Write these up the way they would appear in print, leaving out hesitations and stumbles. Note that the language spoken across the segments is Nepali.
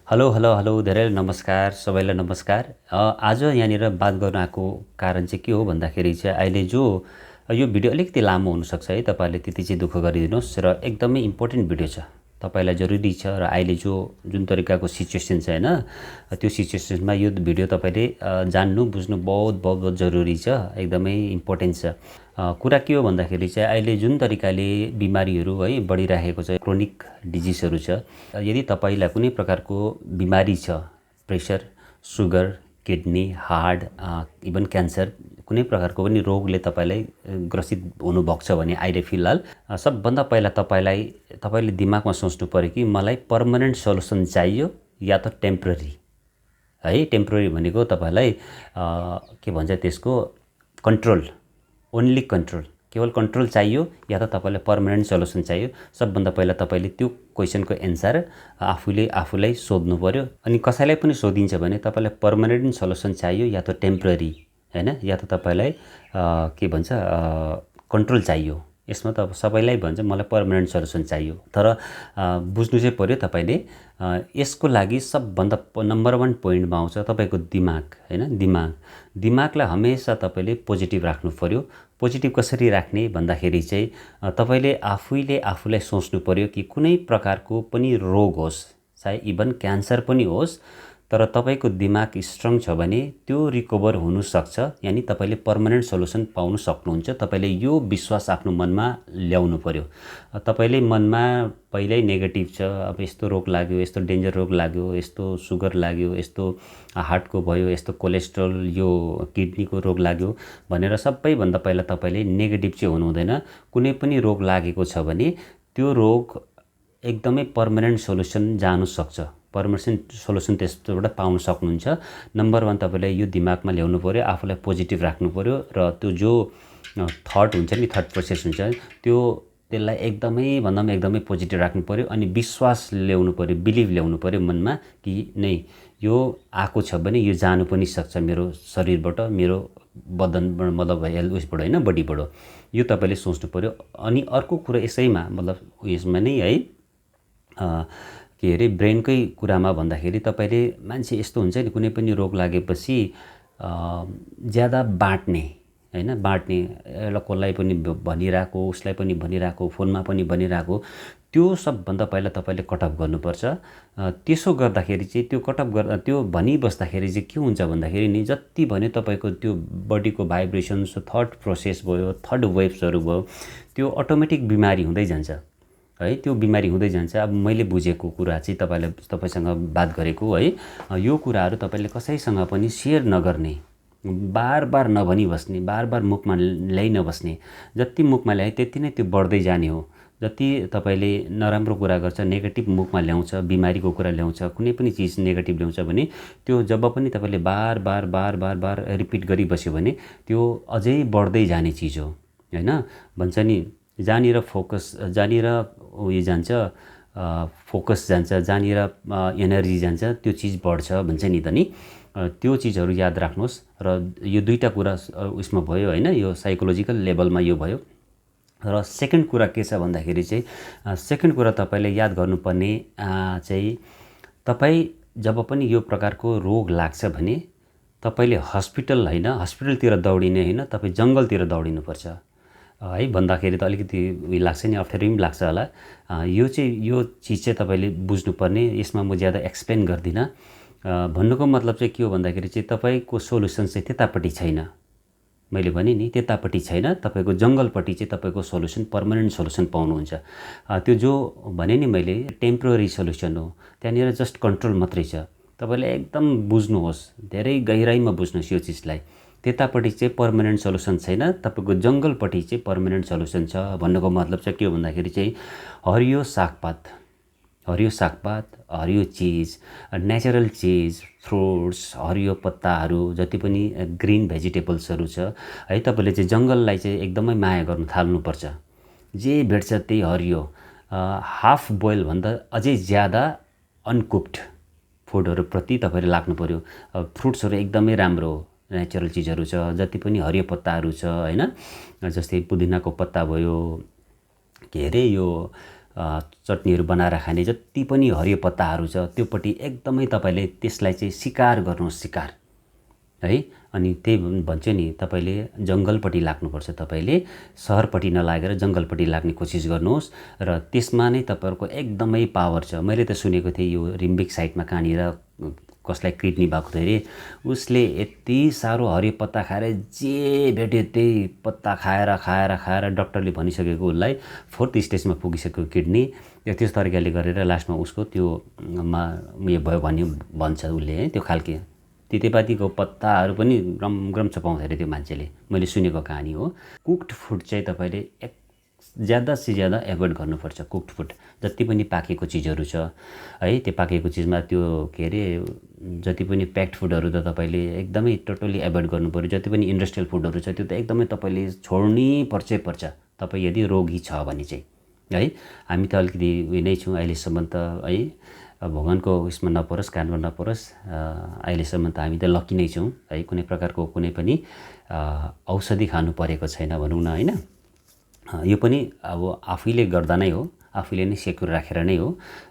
हेलो हेलो हेलो धेरै नमस्कार सबैलाई नमस्कार। आज यहाँनिर बात गर्न आएको कारण चाहिँ के हो भन्दाखेरि चाहिँ अहिले जो यो भिडियो अलिकति लामो हुनसक्छ है, तपाईँहरूले त्यति चाहिँ दुःख गरिदिनुहोस् र एकदमै इम्पोर्टेन्ट भिडियो छ, तपाईँलाई जरुरी छ। र अहिले जुन तरिकाको सिचुएसन छ होइन, त्यो सिचुएसनमा यो भिडियो तपाईँले जान्नु बुझ्नु बहुत बहुत बहुत जरुरी छ, एकदमै इम्पोर्टेन्ट छ। कुरा के हो भन्दाखेरि चाहिँ अहिले जुन तरिकाले बिमारीहरू है बढिरहेको छ, क्रोनिक डिजिजहरू छ, यदि तपाईँलाई कुनै प्रकारको बिमारी छ, pressure, sugar, kidney, heart, even cancer, कुनै प्रकारको पनि रोगले तपाईँलाई ग्रसित हुनुभएको छ भने अहिले फिलहाल सबभन्दा पहिला तपाईँले दिमागमा सोच्नु पर्यो कि मलाई पर्मनेन्ट सल्युसन चाहियो या त टेम्पररी है। टेम्पररी भनेको तपाईँलाई के भन्छ त्यसको कन्ट्रोल, ओन्ली कन्ट्रोल, केवल कन्ट्रोल चाहियो या त तपाईँलाई पर्मनेन्ट सल्युसन चाहियो। सबभन्दा पहिला तपाईँले त्यो क्वेसनको एन्सर आफूलाई सोध्नु पर्यो। अनि कसैलाई पनि सोधिन्छ भने तपाईँलाई पर्मनेन्ट सल्युसन चाहियो या त टेम्पररी हैन, या त तपाईँलाई के भन्छ कन्ट्रोल चाहियो। यसमा त सबैलाई भन्छ मलाई पर्मनेन्ट सल्युसन चाहियो, तर बुझ्नु चाहिँ पर्यो तपाईँले। यसको लागि सबभन्दा नम्बर 1 पोइन्टमा आउँछ तपाईँको दिमाग हैन। दिमागलाई हमेसा तपाईँले पोजिटिभ राख्नु पर्यो। पोजिटिभ कसरी राख्ने भन्दाखेरि चाहिँ तपाईँले आफूलाई सोच्नु पर्यो कि कुनै प्रकारको पनि रोग होस्, चाहे इभन क्यान्सर पनि होस्, तर तपाईँको दिमाग स्ट्रङ छ भने त्यो रिकभर हुनसक्छ, यानि तपाईँले पर्मनेन्ट सल्युसन पाउन सक्नुहुन्छ। तपाईँले यो विश्वास आफ्नो मनमा ल्याउनु पर्यो। तपाईँले मनमा पहिल्यै नेगेटिभ छ, अब यस्तो रोग लाग्यो, यस्तो डेन्जर रोग लाग्यो, यस्तो सुगर लाग्यो, यस्तो हार्टको भयो, यस्तो कोलेस्ट्रोल, यो किडनीको रोग लाग्यो भनेर सबैभन्दा पहिला तपाईँले नेगेटिभ चाहिँ हुनु हुँदैन। कुनै पनि रोग लागेको छ भने त्यो रोग एकदमै पर्मनेन्ट सल्युसन जानु सक्छ, पर्मनेन्ट सल्युसन त्यस्तोबाट पाउन सक्नुहुन्छ। नम्बर 1 तपाईँले यो दिमागमा ल्याउनु पर्यो, आफूलाई पोजिटिभ राख्नु पर्यो र त्यो जो थट हुन्छ नि, थट प्रोसेस हुन्छ, त्यसलाई एकदमै पोजिटिभ राख्नु पर्यो। अनि विश्वास ल्याउनु पर्यो, बिलिभ ल्याउनु पर्यो मनमा कि नै यो आएको छ भने यो जानु पनि सक्छ मेरो शरीरबाट, मेरो बदनबाट, मतलब हेल्थ उयसबाट होइन, बडीबाट। यो तपाईँले सोच्नु पर्यो। अनि अर्को कुरा यसैमा मतलब उयसमा नै है, के अरे ब्रेनकै कुरामा भन्दाखेरि तपाईँले मान्छे यस्तो हुन्छ नि, कुनै पनि रोग लागेपछि ज्यादा बाँट्ने हैन, एउटा कसलाई पनि भनिरहेको, उसलाई पनि भनिरहेको, फोनमा पनि भनिरहेको, त्यो सबभन्दा पहिला तपाईँले कटअप गर्नुपर्छ। त्यसो गर्दाखेरि चाहिँ त्यो भनिबस्दाखेरि चाहिँ के हुन्छ भन्दाखेरि नि, जति भने तपाईँको त्यो बडीको भाइब्रेसन्स, थट प्रोसेस भयो, थर्ड वेव्सहरू भयो, त्यो अटोमेटिक बिमारी हुँदै जान्छ है। त्यो बिमारी हुँदै जान्छ। अब मैले बुझेको कुरा चाहिँ तपाईँसँग बात गरेको है, यो कुराहरू तपाईँले कसैसँग पनि सेयर नगर्ने, बार नभनी बस्ने, बार मुखमा ल्याइ नबस्ने। जति मुखमा ल्याए त्यति नै त्यो बढ्दै जाने हो। जति तपाईँले नराम्रो कुरा गर्छ, नेगेटिभ मुखमा ल्याउँछ, बिमारीको कुरा ल्याउँछ, कुनै पनि चिज नेगेटिभ ल्याउँछ भने त्यो जब पनि तपाईँले बार रिपिट गरिबस्यो भने त्यो अझै बढ्दै जाने चिज हो हैन। भन्छ नि, जहाँनिर उयो जान्छ, फोकस जान्छ, जहाँनिर एनर्जी जान्छ, त्यो चिज बढ्छ भन्छ नि त नि। त्यो चिजहरू याद राख्नुहोस्। र यो दुईटा कुरा उसमा भयो हैन, यो साइकोलोजिकल लेभलमा यो भयो। र सेकेन्ड कुरा के छ भन्दाखेरि चाहिँ, सेकेन्ड कुरा तपाईँले याद गर्नुपर्ने चाहिँ, तपाईँ जब पनि यो प्रकारको रोग लाग्छ भने तपाईँले हस्पिटलतिर दौडिने होइन, तपाईँ जङ्गलतिर दौडिनुपर्छ है। भन्दाखेरि त अलिकति उयो लाग्छ नि, अप्ठ्यारो पनि लाग्छ होला। यो चिज चाहिँ तपाईँले बुझ्नुपर्ने। यसमा म ज्यादा एक्सप्लेन गर्दिनँ। भन्नुको मतलब चाहिँ के हो भन्दाखेरि चाहिँ, तपाईँको सोल्युसन चाहिँ त्यतापट्टि छैन। मैले भने नि, त्यतापट्टि छैन, तपाईँको जङ्गलपट्टि चाहिँ तपाईँको सोल्युसन, पर्मनेन्ट सोल्युसन पाउनुहुन्छ। त्यो जो भने नि मैले, टेम्पोररी सोल्युसन हो, त्यहाँनिर जस्ट कन्ट्रोल मात्रै छ। तपाईँले एकदम बुझ्नुहोस्, धेरै गहिराइमा बुझ्नुहोस् यो चिजलाई। त्यतापट्टि चाहिँ पर्मनेन्ट सल्युसन छैन, तपाईँको जङ्गलपट्टि चाहिँ पर्मनेन्ट सल्युसन छ। भन्नुको मतलब चाहिँ के हो भन्दाखेरि चाहिँ, हरियो सागपात, हरियो चिज, नेचुरल चिज, फ्रुट्स, हरियो पत्ताहरू, जति पनि ग्रिन भेजिटेबल्सहरू छ है, तपाईँले चाहिँ जङ्गललाई चाहिँ एकदमै माया गर्नु थाल्नुपर्छ। जे भेट्छ त्यही हरियो, हाफ बोइल भन्दा अझै ज्यादा अनकुक्ड फुडहरूप्रति तपाईँले लाग्नु पर्यो। फ्रुट्सहरू एकदमै राम्रो हो, नेचुरल चिजहरू छ, जति पनि हरियो पत्ताहरू छ हैन, जस्तै पुदिनाको पत्ता भयो, के अरे यो चटनीहरू बनाएर खाने जति पनि हरियो पत्ताहरू छ त्योपट्टि एकदमै तपाईँले त्यसलाई चाहिँ शिकार गर्नुहोस्, शिकार है। अनि त्यही भन्छु नि, तपाईँले जङ्गलपट्टि लाग्नुपर्छ, तपाईँले सहरपट्टि नलागेर जङ्गलपट्टि लाग्ने कोसिस गर्नुहोस् र त्यसमा नै तपाईँहरूको एकदमै पावर छ। मैले त सुनेको थिएँ यो रिम्बिक साइडमा कहाँनिर कसलाई किडनी भएको थियो अरे, उसले यति साह्रो हरियो पत्ता खाएर जे भेट्यो त्यही पत्ता खाएर खाएर खाएर डक्टरले भनिसकेको उसलाई 4th स्टेजमा पुगिसक्यो किडनी। त्यस तरिकाले गरेर लास्टमा उसको त्यो उयो भयो भन्ने भन्छ उसले है। त्यो खालके तितेपातीको पत्ताहरू पनि गरम गरम चपाउँथ्यो अरे त्यो मान्छेले, मैले सुनेको कहानी हो। कुक्ड फुड चाहिँ तपाईँले ज्यादा से ज्यादा एभोइड गर्नुपर्छ। कुक्ड फुड जति पनि पाकेको चिजहरू छ है, त्यो पाकेको चिजमा त्यो के अरे जति पनि प्याक्ड फुडहरू त तपाईँले एकदमै टोटली एभोइड गर्नुपऱ्यो। जति पनि इन्डस्ट्रियल फुडहरू छ त्यो त एकदमै तपाईँले छोड्नै पर्छ तपाईँ यदि रोगी छ भने चाहिँ है। हामी त अलिकति उयो नै छौँ अहिलेसम्म त है, भगवानको उयसमा नपरोस्, कानमा नपरोस्, अहिलेसम्म त हामी त लकी नै छौँ है। कुनै प्रकारको कुनै पनि औषधि खानु परेको छैन भनौँ न होइन। यो पनि अब आफैले गर्दा नै हो, आफूले नै सेक्युर राखेर नै हो,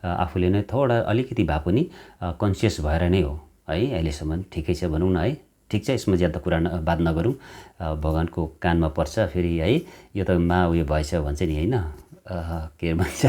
आफूले नै थोडा अलिकति भए पनि कन्सियस भएर नै हो है। अहिलेसम्म ठिकै छ भनौँ न है। ठिक छ, यसमा ज्यादा कुरा बात नगरौँ, भगवानको कानमा पर्छ फेरि है। यो त उयो भएछ भन्छ नि होइन, के भन्छ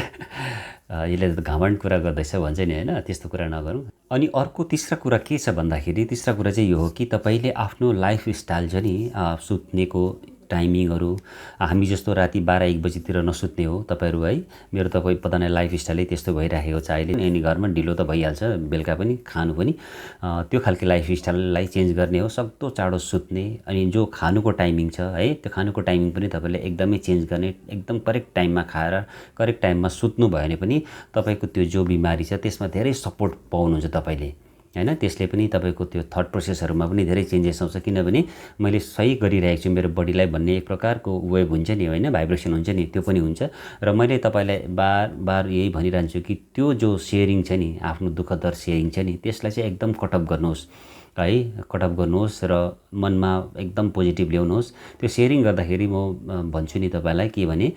यसले त घमण्ड कुरा गर्दैछ भन्छ नि होइन, त्यस्तो कुरा नगरौँ। अनि अर्को तीसरा कुरा के छ भन्दाखेरि, तीसरा कुरा चाहिँ यो हो कि तपाईँले आफ्नो लाइफस्टाइल छ नि, सुत्नेको टाइमिङहरू हामी जस्तो राति 12-1 बजीतिर नसुत्ने हो तपाईँहरू है। मेरो त कोही पता नै लाइफस्टाइलै त्यस्तो भइराखेको छ अहिले। अनि घरमा ढिलो त भइहाल्छ, बेलुका पनि खानु पनि त्यो खालको लाइफस्टाइललाई चेन्ज गर्ने हो, सक्दो चाँडो सुत्ने। अनि जो खानुको टाइमिङ छ है, त्यो खानुको टाइमिङ पनि तपाईँले एकदमै चेन्ज गर्ने, एकदम करेक्ट टाइममा खाएर करेक्ट टाइममा सुत्नु भयो भने पनि तपाईँको त्यो जो बिमारी छ त्यसमा धेरै सपोर्ट पाउनुहुन्छ तपाईँले हैन। त्यसले पनि तपाईँको त्यो थट प्रोसेसहरूमा पनि धेरै चेन्जेस आउँछ, किनभने मैले सही गरिरहेको छु मेरो बडीलाई भन्ने एक प्रकारको वेभ हुन्छ नि होइन, भाइब्रेसन हुन्छ नि, त्यो पनि हुन्छ। र मैले तपाईँलाई बार यही भनिरहन्छु कि त्यो जो सेयरिङ छ नि, आफ्नो दुःख दर्द सेयरिङ छ नि, त्यसलाई चाहिँ एकदम कटअप गर्नुहोस् है, कटअप गर्नुहोस् र मनमा एकदम पोजिटिभ ल्याउनुहोस्। त्यो सेयरिङ गर्दाखेरि म भन्छु नि तपाईँलाई के भने,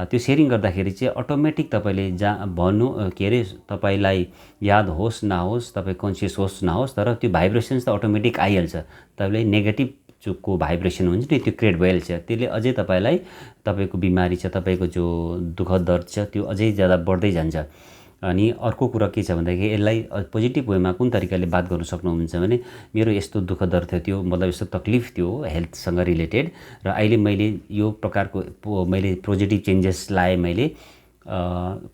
त्यो सेयरिङ गर्दाखेरि चाहिँ अटोमेटिक तपाईँले भन्नु के अरे तपाईँलाई याद होस् नहोस्, तपाईँ कन्सियस होस् नहोस्, तर त्यो भाइब्रेसन्स त अटोमेटिक आइहाल्छ। तपाईँले नेगेटिभ को भाइब्रेसन हुन्छ नि त्यो क्रिएट भइहाल्छ, त्यसले अझै तपाईँलाई तपाईँको बिमारी छ, तपाईँको जो दुःख दर्द छ त्यो अझै ज्यादा बढ्दै जान्छ। अनि अर्को कुरा के छ भन्दाखेरि यसलाई पोजिटिभ वेमा कुन तरिकाले बात गर्न सक्नुहुन्छ भने, मेरो यस्तो दुःख दर्द थियो, त्यो मतलब यस्तो तकलिफ थियो हेल्थसँग रिलेटेड, र अहिले मैले यो प्रकारको मैले पोजिटिभ चेन्जेस लाएँ मैले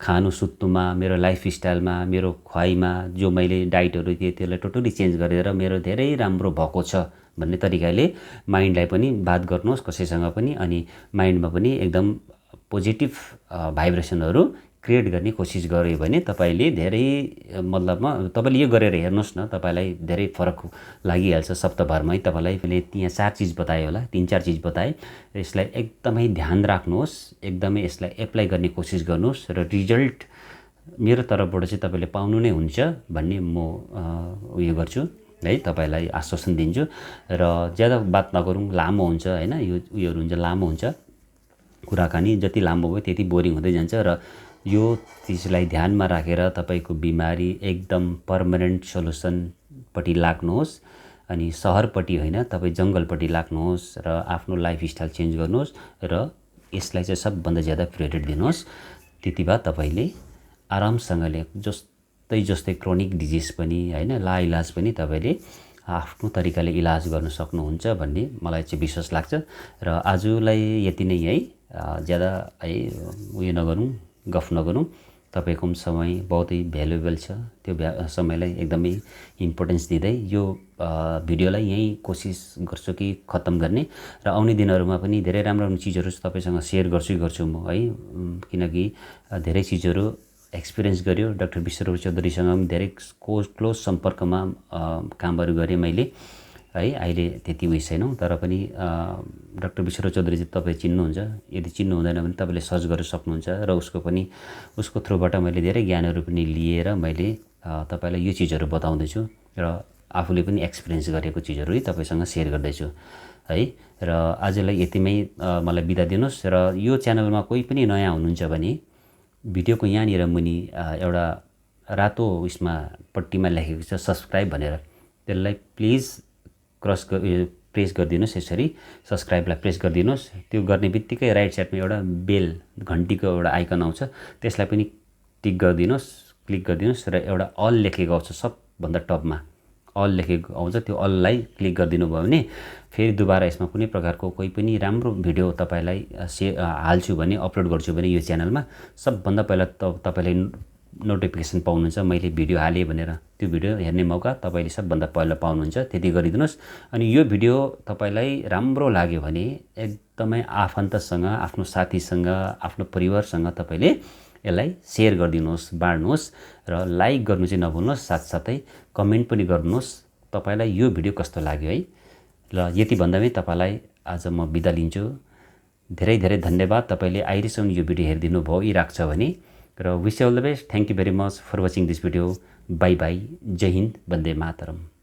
खानु सुत्नुमा, मेरो लाइफस्टाइलमा, मेरो खुवाइमा, जो मैले डाइटहरू दिएँ त्यसलाई टोटली चेन्ज गरेर मेरो धेरै राम्रो भएको छ भन्ने तरिकाले माइन्डलाई पनि बात गर्नुहोस् कसैसँग पनि। अनि माइन्डमा पनि एकदम पोजिटिभ भाइब्रेसनहरू क्रिएट गर्ने कोसिस गऱ्यो भने तपाईँले धेरै मतलबमा तपाईँले यो गरेर हेर्नुहोस् न, तपाईँलाई धेरै फरक लागिहाल्छ। सप्ताहभरमै तपाईँलाई मैले यहाँ 4 चिज बताएँ होला, 3-4 चिज बताएँ। यसलाई एकदमै ध्यान राख्नुहोस्, एकदमै यसलाई एप्लाई गर्ने कोसिस गर्नुहोस् र रिजल्ट मेरो तर्फबाट चाहिँ तपाईँले पाउनु नै हुन्छ भन्ने म उयो गर्छु है, तपाईँलाई आश्वासन दिन्छु। र ज्यादा बात नगरौँ, लामो हुन्छ होइन, यो उयोहरू हुन्छ, लामो हुन्छ कुराकानी, जति लामो भयो त्यति बोरिङ हुँदै जान्छ। र यो चिजलाई ध्यानमा राखेर तपाईँको बिमारी एकदम पर्मानेन्ट सल्युसनपट्टि लाग्नुहोस्। अनि सहरपट्टि होइन, तपाईँ जङ्गलपट्टि लाग्नुहोस् र आफ्नो लाइफस्टाइल चेन्ज गर्नुहोस् र यसलाई चाहिँ सबभन्दा ज्यादा प्रायोरिटी दिनुहोस्। त्यति भए तपाईँले आरामसँगले जस्तै क्रोनिक डिजिज पनि होइन, लाइलाज पनि तपाईँले आफ्नो तरिकाले इलाज गर्न सक्नुहुन्छ भन्ने मलाई चाहिँ विश्वास लाग्छ। र आजलाई यति नै है, ज्यादा है उयो नगरौँ, गफ नगरौँ। तपाईँको पनि समय बहुतै भ्यालुएबल छ, त्यो समयलाई एकदमै इम्पोर्टेन्स दिँदै यो भिडियोलाई यहीँ कोसिस गर्छु कि खत्तम गर्ने। र आउने दिनहरूमा पनि धेरै राम्रो राम्रो चिजहरू तपाईँसँग सेयर गर्छु म है, किनकि धेरै चिजहरू एक्सपिरियन्स गर्यो। डाक्टर विश्वरूप चौधरीसँग पनि धेरै क्लोज सम्पर्कमा कामहरू गरेँ मैले है। अहिले त्यति उयो छैनौँ, तर पनि डाक्टर विश्वरूप चौधरी चाहिँ तपाईँ चिन्नुहुन्छ, यदि चिन्नु हुँदैन भने तपाईँले सर्च गर्न सक्नुहुन्छ। र उसको थ्रुबाट मैले धेरै ज्ञानहरू पनि लिएर मैले तपाईँलाई यो चिजहरू बताउँदैछु र आफूले पनि एक्सपिरियन्स गरेको चिजहरू तपाईँसँग सेयर गर्दैछु है। र आजलाई यतिमै मलाई बिदा दिनुहोस्। र यो च्यानलमा कोही पनि नयाँ हुनुहुन्छ भने भिडियोको यहाँनिर मुनि एउटा रातो उयसमा पट्टीमा लेखेको छ सब्स्क्राइब भनेर, त्यसलाई प्लिज प्रेस गरिदिनुहोस्। यसरी सब्स्क्राइबलाई प्रेस गरिदिनुहोस्। त्यो गर्ने बित्तिकै राइट साइडमा एउटा बेल घन्टीको एउटा आइकन आउँछ, त्यसलाई पनि टिक गरिदिनुहोस्, क्लिक गरिदिनुहोस् र एउटा अल लेखेको आउँछ सबभन्दा टपमा अल लेखेको आउँछ, त्यो अललाई क्लिक गरिदिनु भयो भने फेरि दुबारा यसमा कुनै प्रकारको कोही पनि राम्रो भिडियो तपाईँलाई हाल्छु भने, अपलोड गर्छु भने यो च्यानलमा सबभन्दा पहिला तपाईँले नोटिफिकेसन पाउनुहुन्छ। मैले भिडियो हालेँ भनेर त्यो भिडियो हेर्ने मौका तपाईँले सबभन्दा पहिला पाउनुहुन्छ। त्यति गरिदिनुहोस्। अनि यो भिडियो तपाईँलाई राम्रो लाग्यो भने एकदमै आफन्तसँग, आफ्नो साथीसँग, आफ्नो परिवारसँग तपाईँले यसलाई सेयर गरिदिनुहोस्, बाँड्नुहोस् र लाइक गर्नु चाहिँ नभुल्नुहोस्। साथसाथै कमेन्ट पनि गर्नुहोस् तपाईँलाई यो भिडियो कस्तो लाग्यो है। ल यति भन्दामै तपाईँलाई आज म बिदा लिन्छु। धेरै धेरै धन्यवाद। तपाईँले अहिलेसम्म यो भिडियो हेरिदिनु भइरहेको छ भने र wish you all the best. Thank you very much for watching this video. Bye bye. जय हिन्द। वन्दे मातरम।